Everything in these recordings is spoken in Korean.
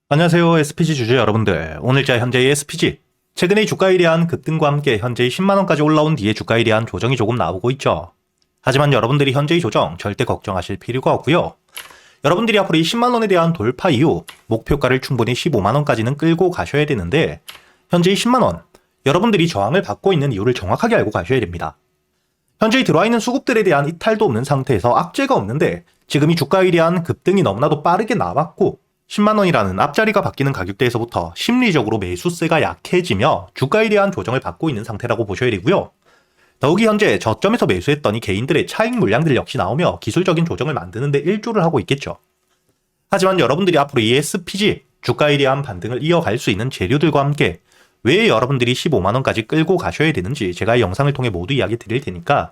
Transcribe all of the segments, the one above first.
안녕하세요. SPG 주주 여러분들. 오늘자 현재의 SPG. 최근의 주가에 대한 급등과 함께 현재의 10만원까지 올라온 뒤에 주가에 대한 조정이 조금 나오고 있죠. 하지만 여러분들이 현재의 조정 절대 걱정하실 필요가 없고요. 여러분들이 앞으로 이 10만원에 대한 돌파 이후 목표가를 충분히 15만원까지는 끌고 가셔야 되는데 현재의 10만원, 여러분들이 저항을 받고 있는 이유를 정확하게 알고 가셔야 됩니다. 현재 들어와 있는 수급들에 대한 이탈도 없는 상태에서 악재가 없는데 지금 이 주가에 대한 급등이 너무나도 빠르게 나왔고 10만원이라는 앞자리가 바뀌는 가격대에서부터 심리적으로 매수세가 약해지며 주가에 대한 조정을 받고 있는 상태라고 보셔야 되고요. 더욱이 현재 저점에서 매수했더니 개인들의 차익 물량들 역시 나오며 기술적인 조정을 만드는데 일조를 하고 있겠죠. 하지만 여러분들이 앞으로 이 SPG, 주가에 대한 반등을 이어갈 수 있는 재료들과 함께 왜 여러분들이 15만원까지 끌고 가셔야 되는지 제가 이 영상을 통해 모두 이야기 드릴 테니까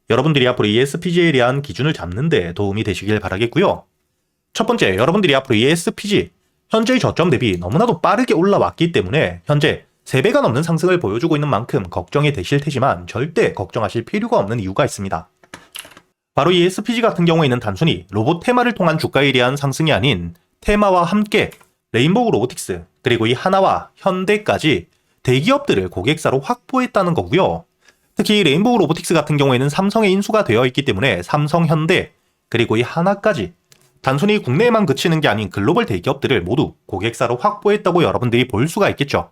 여러분들이 앞으로 이 SPG에 대한 기준을 잡는 데 도움이 되시길 바라겠고요. 첫 번째, 여러분들이 앞으로 이 SPG, 현재의 저점 대비 너무나도 빠르게 올라왔기 때문에 현재 3배가 넘는 상승을 보여주고 있는 만큼 걱정이 되실 테지만 절대 걱정하실 필요가 없는 이유가 있습니다. 바로 이 SPG 같은 경우에는 단순히 로봇 테마를 통한 주가에 대한 상승이 아닌 테마와 함께 레인보우 로보틱스, 그리고 이 하나와 현대까지 대기업들을 고객사로 확보했다는 거고요. 특히 레인보우 로보틱스 같은 경우에는 삼성의 인수가 되어 있기 때문에 삼성, 현대, 그리고 이 하나까지 단순히 국내에만 그치는 게 아닌 글로벌 대기업들을 모두 고객사로 확보했다고 여러분들이 볼 수가 있겠죠.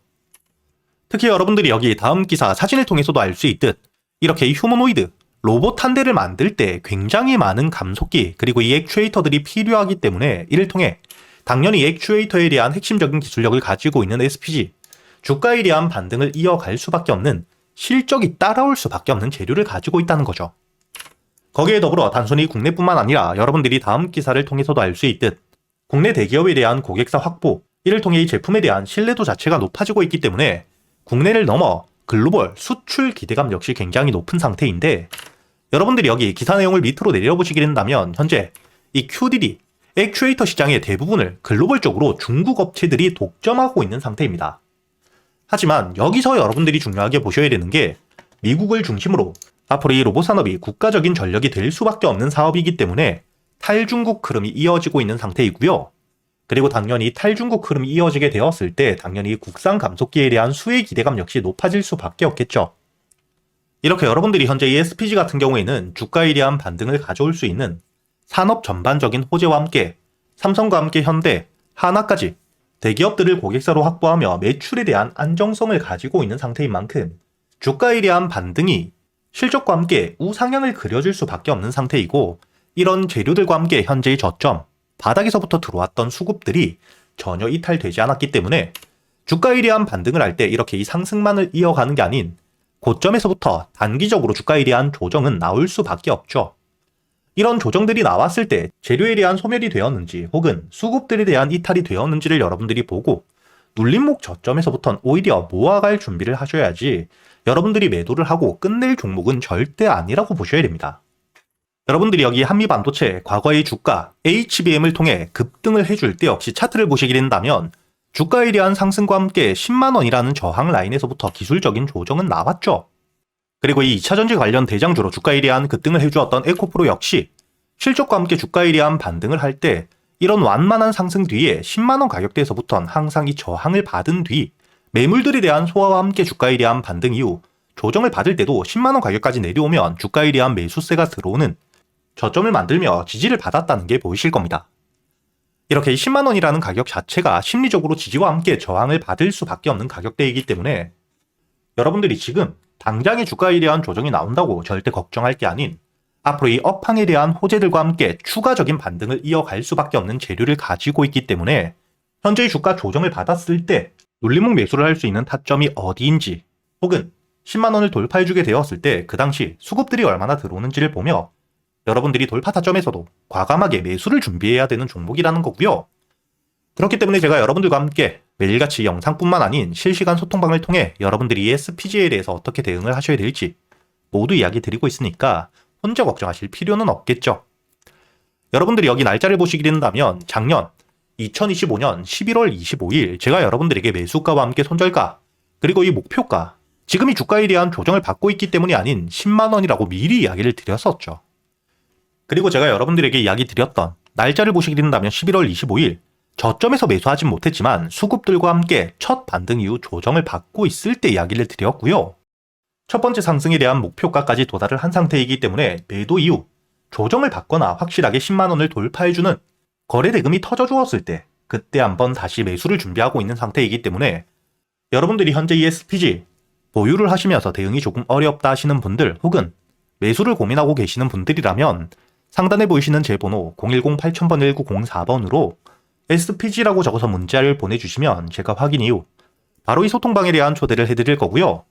특히 여러분들이 여기 다음 기사 사진을 통해서도 알 수 있듯 이렇게 휴머노이드, 로봇 한 대를 만들 때 굉장히 많은 감속기 그리고 이 액추에이터들이 필요하기 때문에 이를 통해 당연히 액추에이터에 대한 핵심적인 기술력을 가지고 있는 SPG, 주가에 대한 반등을 이어갈 수밖에 없는 실적이 따라올 수밖에 없는 재료를 가지고 있다는 거죠. 거기에 더불어 단순히 국내뿐만 아니라 여러분들이 다음 기사를 통해서도 알 수 있듯 국내 대기업에 대한 고객사 확보, 이를 통해 이 제품에 대한 신뢰도 자체가 높아지고 있기 때문에 국내를 넘어 글로벌 수출 기대감 역시 굉장히 높은 상태인데 여러분들이 여기 기사 내용을 밑으로 내려보시게 된다면 현재 이 QDD, 액추에이터 시장의 대부분을 글로벌적으로 중국 업체들이 독점하고 있는 상태입니다. 하지만 여기서 여러분들이 중요하게 보셔야 되는 게 미국을 중심으로 앞으로 이 로봇 산업이 국가적인 전력이 될 수밖에 없는 사업이기 때문에 탈중국 흐름이 이어지고 있는 상태이고요. 그리고 당연히 탈중국 흐름이 이어지게 되었을 때 당연히 국산 감속기에 대한 수혜 기대감 역시 높아질 수밖에 없겠죠. 이렇게 여러분들이 현재 이 SPG 같은 경우에는 주가에 대한 반등을 가져올 수 있는 산업 전반적인 호재와 함께 삼성과 함께 현대, 하나까지 대기업들을 고객사로 확보하며 매출에 대한 안정성을 가지고 있는 상태인 만큼 주가에 대한 반등이 실적과 함께 우상향을 그려줄 수밖에 없는 상태이고 이런 재료들과 함께 현재의 저점, 바닥에서부터 들어왔던 수급들이 전혀 이탈되지 않았기 때문에 주가에 대한 반등을 할 때 이렇게 이 상승만을 이어가는 게 아닌 고점에서부터 단기적으로 주가에 대한 조정은 나올 수밖에 없죠. 이런 조정들이 나왔을 때 재료에 대한 소멸이 되었는지 혹은 수급들에 대한 이탈이 되었는지를 여러분들이 보고 눌림목 저점에서부터는 오히려 모아갈 준비를 하셔야지 여러분들이 매도를 하고 끝낼 종목은 절대 아니라고 보셔야 됩니다. 여러분들이 여기 한미반도체 과거의 주가 HBM을 통해 급등을 해줄 때 역시 차트를 보시게 된다면 주가에 대한 상승과 함께 10만원이라는 저항 라인에서부터 기술적인 조정은 나왔죠. 그리고 이 2차전지 관련 대장주로 주가에 대한 급등을 해주었던 에코프로 역시 실적과 함께 주가에 대한 반등을 할 때 이런 완만한 상승 뒤에 10만원 가격대에서부터는 항상 이 저항을 받은 뒤 매물들에 대한 소화와 함께 주가에 대한 반등 이후 조정을 받을 때도 10만원 가격까지 내려오면 주가에 대한 매수세가 들어오는 저점을 만들며 지지를 받았다는 게 보이실 겁니다. 이렇게 10만원이라는 가격 자체가 심리적으로 지지와 함께 저항을 받을 수밖에 없는 가격대이기 때문에 여러분들이 지금 당장의 주가에 대한 조정이 나온다고 절대 걱정할 게 아닌 앞으로 이 업황에 대한 호재들과 함께 추가적인 반등을 이어갈 수밖에 없는 재료를 가지고 있기 때문에 현재의 주가 조정을 받았을 때 눌림목 매수를 할 수 있는 타점이 어디인지 혹은 10만원을 돌파해주게 되었을 때 그 당시 수급들이 얼마나 들어오는지를 보며 여러분들이 돌파 타점에서도 과감하게 매수를 준비해야 되는 종목이라는 거고요. 그렇기 때문에 제가 여러분들과 함께 매일같이 영상뿐만 아닌 실시간 소통방을 통해 여러분들이 이 SPG에 대해서 어떻게 대응을 하셔야 될지 모두 이야기 드리고 있으니까 혼자 걱정하실 필요는 없겠죠. 여러분들이 여기 날짜를 보시게 된다면 작년 2025년 11월 25일 제가 여러분들에게 매수가와 함께 손절가 그리고 이 목표가 지금 이 주가에 대한 조정을 받고 있기 때문이 아닌 10만원이라고 미리 이야기를 드렸었죠. 그리고 제가 여러분들에게 이야기 드렸던 날짜를 보시게 된다면 11월 25일 저점에서 매수하진 못했지만 수급들과 함께 첫 반등 이후 조정을 받고 있을 때 이야기를 드렸고요. 첫 번째 상승에 대한 목표가까지 도달을 한 상태이기 때문에 매도 이후 조정을 받거나 확실하게 10만원을 돌파해주는 거래 대금이 터져 주었을 때 그때 한번 다시 매수를 준비하고 있는 상태이기 때문에 여러분들이 현재 ESPG 보유를 하시면서 대응이 조금 어렵다 하시는 분들 혹은 매수를 고민하고 계시는 분들이라면 상단에 보이시는 제 번호 010-8000번 1904번으로 SPG라고 적어서 문자를 보내주시면 제가 확인 이후 바로 이 소통방에 대한 초대를 해드릴 거고요.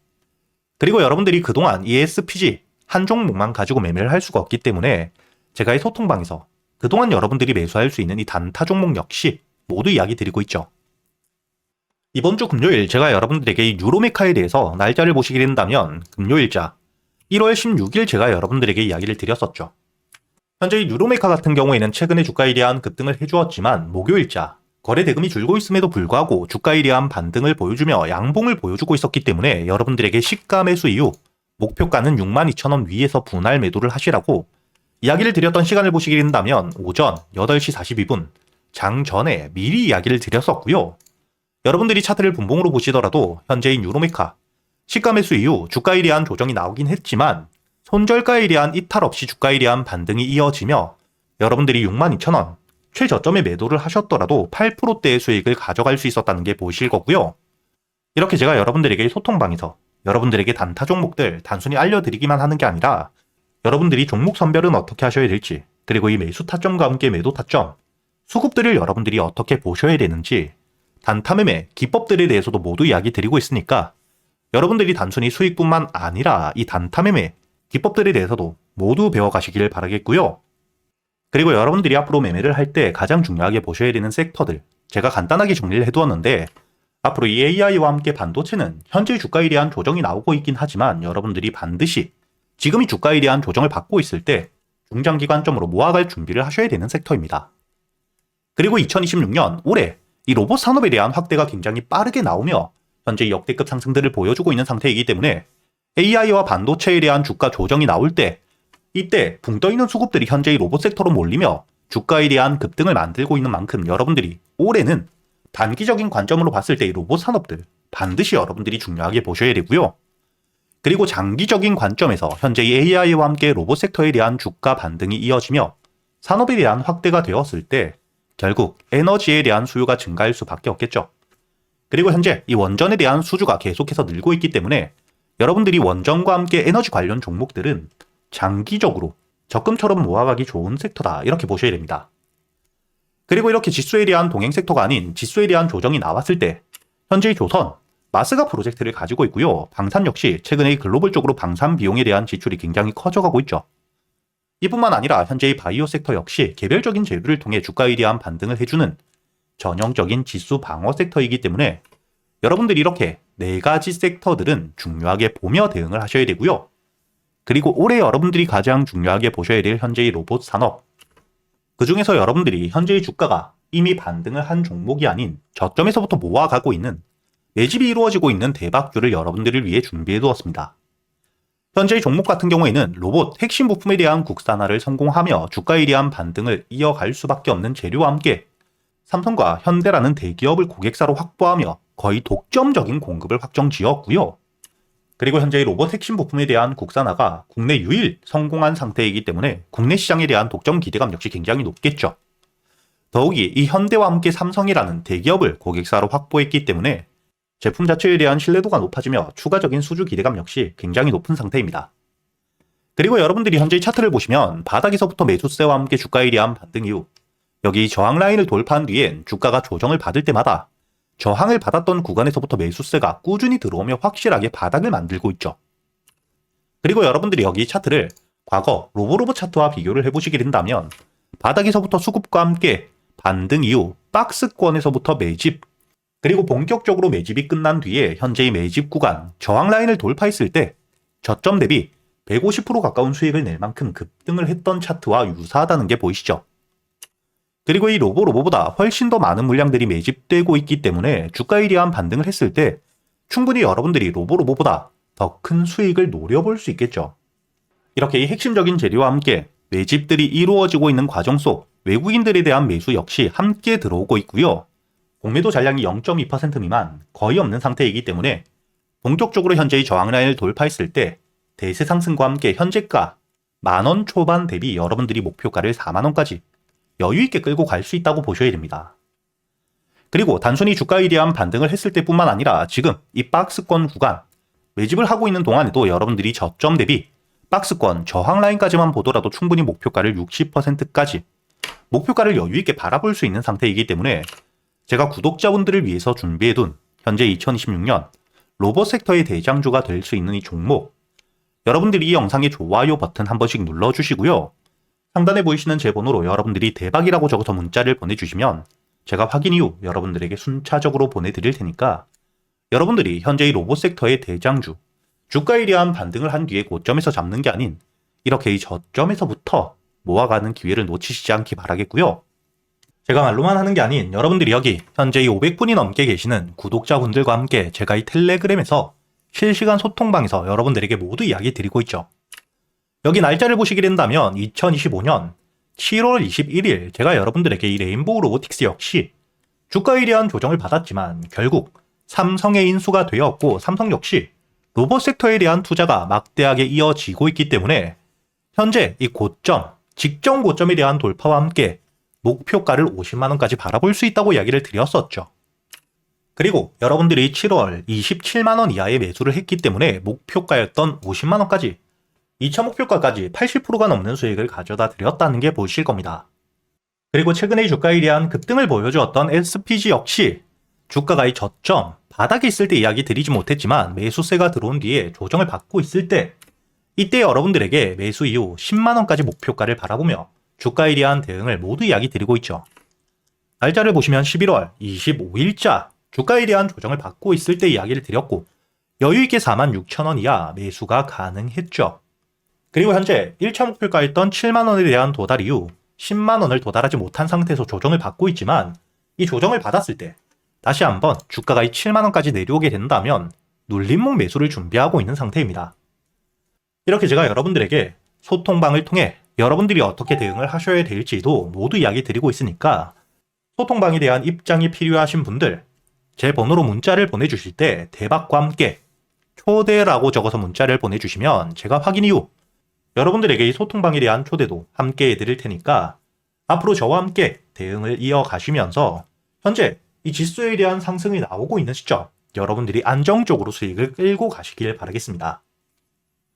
그리고 여러분들이 그동안 이 SPG 한 종목만 가지고 매매를 할 수가 없기 때문에 제가 이 소통방에서 그동안 여러분들이 매수할 수 있는 이 단타 종목 역시 모두 이야기 드리고 있죠. 이번 주 금요일 제가 여러분들에게 이 유로메카에 대해서 날짜를 보시게 된다면 금요일자 1월 16일 제가 여러분들에게 이야기를 드렸었죠. 현재 이 유로메카 같은 경우에는 최근에 주가에 대한 급등을 해주었지만 목요일자 거래 대금이 줄고 있음에도 불구하고 주가에 대한 반등을 보여주며 양봉을 보여주고 있었기 때문에 여러분들에게 시가 매수 이후 목표가는 62,000원 위에서 분할 매도를 하시라고 이야기를 드렸던 시간을 보시게 된다면 오전 8시 42분 장 전에 미리 이야기를 드렸었고요. 여러분들이 차트를 분봉으로 보시더라도 현재인 유로메카 시가 매수 이후 주가에 대한 조정이 나오긴 했지만 손절가에 대한 이탈 없이 주가에 대한 반등이 이어지며 여러분들이 62,000원 최저점에 매도를 하셨더라도 8%대의 수익을 가져갈 수 있었다는 게 보이실 거고요. 이렇게 제가 여러분들에게 소통방에서 여러분들에게 단타 종목들 단순히 알려드리기만 하는 게 아니라 여러분들이 종목 선별은 어떻게 하셔야 될지 그리고 이 매수 타점과 함께 매도 타점 수급들을 여러분들이 어떻게 보셔야 되는지 단타 매매 기법들에 대해서도 모두 이야기 드리고 있으니까 여러분들이 단순히 수익뿐만 아니라 이 단타 매매 기법들에 대해서도 모두 배워가시길 바라겠고요. 그리고 여러분들이 앞으로 매매를 할 때 가장 중요하게 보셔야 되는 섹터들 제가 간단하게 정리를 해두었는데 앞으로 이 AI와 함께 반도체는 현재 주가에 대한 조정이 나오고 있긴 하지만 여러분들이 반드시 지금 이 주가에 대한 조정을 받고 있을 때 중장기 관점으로 모아갈 준비를 하셔야 되는 섹터입니다. 그리고 2026년 올해 이 로봇 산업에 대한 확대가 굉장히 빠르게 나오며 현재 역대급 상승들을 보여주고 있는 상태이기 때문에 AI와 반도체에 대한 주가 조정이 나올 때 이때 붕 떠있는 수급들이 현재 이 로봇 섹터로 몰리며 주가에 대한 급등을 만들고 있는 만큼 여러분들이 올해는 단기적인 관점으로 봤을 때 이 로봇 산업들 반드시 여러분들이 중요하게 보셔야 되고요. 그리고 장기적인 관점에서 현재 이 AI와 함께 로봇 섹터에 대한 주가 반등이 이어지며 산업에 대한 확대가 되었을 때 결국 에너지에 대한 수요가 증가할 수밖에 없겠죠. 그리고 현재 이 원전에 대한 수주가 계속해서 늘고 있기 때문에 여러분들이 원전과 함께 에너지 관련 종목들은 장기적으로 적금처럼 모아가기 좋은 섹터다 이렇게 보셔야 됩니다. 그리고 이렇게 지수에 대한 동행 섹터가 아닌 지수에 대한 조정이 나왔을 때 현재 조선 마스가 프로젝트를 가지고 있고요. 방산 역시 최근에 글로벌적으로 방산 비용에 대한 지출이 굉장히 커져가고 있죠. 이뿐만 아니라 현재의 바이오 섹터 역시 개별적인 재료를 통해 주가에 대한 반등을 해주는 전형적인 지수 방어 섹터이기 때문에 여러분들이 이렇게 4가지 섹터들은 중요하게 보며 대응을 하셔야 되고요. 그리고 올해 여러분들이 가장 중요하게 보셔야 될 현재의 로봇 산업 그 중에서 여러분들이 현재의 주가가 이미 반등을 한 종목이 아닌 저점에서부터 모아가고 있는 매집이 이루어지고 있는 대박주를 여러분들을 위해 준비해 두었습니다. 현재의 종목 같은 경우에는 로봇 핵심 부품에 대한 국산화를 성공하며 주가에 대한 반등을 이어갈 수밖에 없는 재료와 함께 삼성과 현대라는 대기업을 고객사로 확보하며 거의 독점적인 공급을 확정지었고요. 그리고 현재의 로봇 핵심 부품에 대한 국산화가 국내 유일 성공한 상태이기 때문에 국내 시장에 대한 독점 기대감 역시 굉장히 높겠죠. 더욱이 이 현대와 함께 삼성이라는 대기업을 고객사로 확보했기 때문에 제품 자체에 대한 신뢰도가 높아지며 추가적인 수주 기대감 역시 굉장히 높은 상태입니다. 그리고 여러분들이 현재 차트를 보시면 바닥에서부터 매수세와 함께 주가에 대한 반등 이후 여기 저항 라인을 돌파한 뒤엔 주가가 조정을 받을 때마다 저항을 받았던 구간에서부터 매수세가 꾸준히 들어오며 확실하게 바닥을 만들고 있죠. 그리고 여러분들이 여기 차트를 과거 로보로봇 차트와 비교를 해보시게 된다면 바닥에서부터 수급과 함께 반등 이후 박스권에서부터 매집 그리고 본격적으로 매집이 끝난 뒤에 현재의 매집 구간 저항 라인을 돌파했을 때 저점 대비 150% 가까운 수익을 낼 만큼 급등을 했던 차트와 유사하다는 게 보이시죠? 그리고 이 로보보다 훨씬 더 많은 물량들이 매집되고 있기 때문에 주가에 대한 반등을 했을 때 충분히 여러분들이 로보보다 더 큰 수익을 노려볼 수 있겠죠. 이렇게 이 핵심적인 재료와 함께 매집들이 이루어지고 있는 과정 속 외국인들에 대한 매수 역시 함께 들어오고 있고요. 공매도 잔량이 0.2% 미만 거의 없는 상태이기 때문에 본격적으로 현재의 저항 라인을 돌파했을 때 대세 상승과 함께 현재가 만원 초반 대비 여러분들이 목표가를 4만원까지 여유있게 끌고 갈 수 있다고 보셔야 됩니다. 그리고 단순히 주가에 대한 반등을 했을 때뿐만 아니라 지금 이 박스권 구간 매집을 하고 있는 동안에도 여러분들이 저점 대비 박스권 저항 라인까지만 보더라도 충분히 목표가를 60%까지 목표가를 여유있게 바라볼 수 있는 상태이기 때문에 제가 구독자분들을 위해서 준비해둔 현재 2026년 로봇 섹터의 대장주가 될 수 있는 이 종목, 여러분들이 이 영상의 좋아요 버튼 한 번씩 눌러주시고요. 상단에 보이시는 제 번호로 여러분들이 대박이라고 적어서 문자를 보내주시면 제가 확인 이후 여러분들에게 순차적으로 보내드릴 테니까 여러분들이 현재의 로봇 섹터의 대장주, 주가에 대한 반등을 한 뒤에 고점에서 잡는 게 아닌 이렇게 이 저점에서부터 모아가는 기회를 놓치시지 않기 바라겠고요. 제가 말로만 하는 게 아닌 여러분들이 여기 현재 이 500분이 넘게 계시는 구독자분들과 함께 제가 이 텔레그램에서 실시간 소통방에서 여러분들에게 모두 이야기 드리고 있죠. 여기 날짜를 보시게 된다면 2025년 7월 21일 제가 여러분들에게 이 레인보우 로보틱스 역시 주가에 대한 조정을 받았지만 결국 삼성의 인수가 되었고 삼성 역시 로봇 섹터에 대한 투자가 막대하게 이어지고 있기 때문에 현재 이 고점, 직전 고점에 대한 돌파와 함께 목표가를 50만원까지 바라볼 수 있다고 이야기를 드렸었죠. 그리고 여러분들이 7월 27만원 이하의 매수를 했기 때문에 목표가였던 50만원까지 2차 목표가까지 80%가 넘는 수익을 가져다 드렸다는 게 보이실 겁니다. 그리고 최근의 주가에 대한 급등을 보여주었던 SPG 역시 주가가 이 저점, 바닥에 있을 때 이야기 드리지 못했지만 매수세가 들어온 뒤에 조정을 받고 있을 때 이때 여러분들에게 매수 이후 10만원까지 목표가를 바라보며 주가에 대한 대응을 모두 이야기 드리고 있죠. 날짜를 보시면 11월 25일자 주가에 대한 조정을 받고 있을 때 이야기를 드렸고 여유있게 46,000원 이하 매수가 가능했죠. 그리고 현재 1차 목표가였던 7만원에 대한 도달 이후 10만원을 도달하지 못한 상태에서 조정을 받고 있지만 이 조정을 받았을 때 다시 한번 주가가 이 7만원까지 내려오게 된다면 눌림목 매수를 준비하고 있는 상태입니다. 이렇게 제가 여러분들에게 소통방을 통해 여러분들이 어떻게 대응을 하셔야 될지도 모두 이야기 드리고 있으니까 소통방에 대한 입장이 필요하신 분들 제 번호로 문자를 보내주실 때 대박과 함께 초대라고 적어서 문자를 보내주시면 제가 확인 이후 여러분들에게 이 소통방에 대한 초대도 함께 해드릴 테니까 앞으로 저와 함께 대응을 이어가시면서 현재 이 지수에 대한 상승이 나오고 있는 시점 여러분들이 안정적으로 수익을 끌고 가시길 바라겠습니다.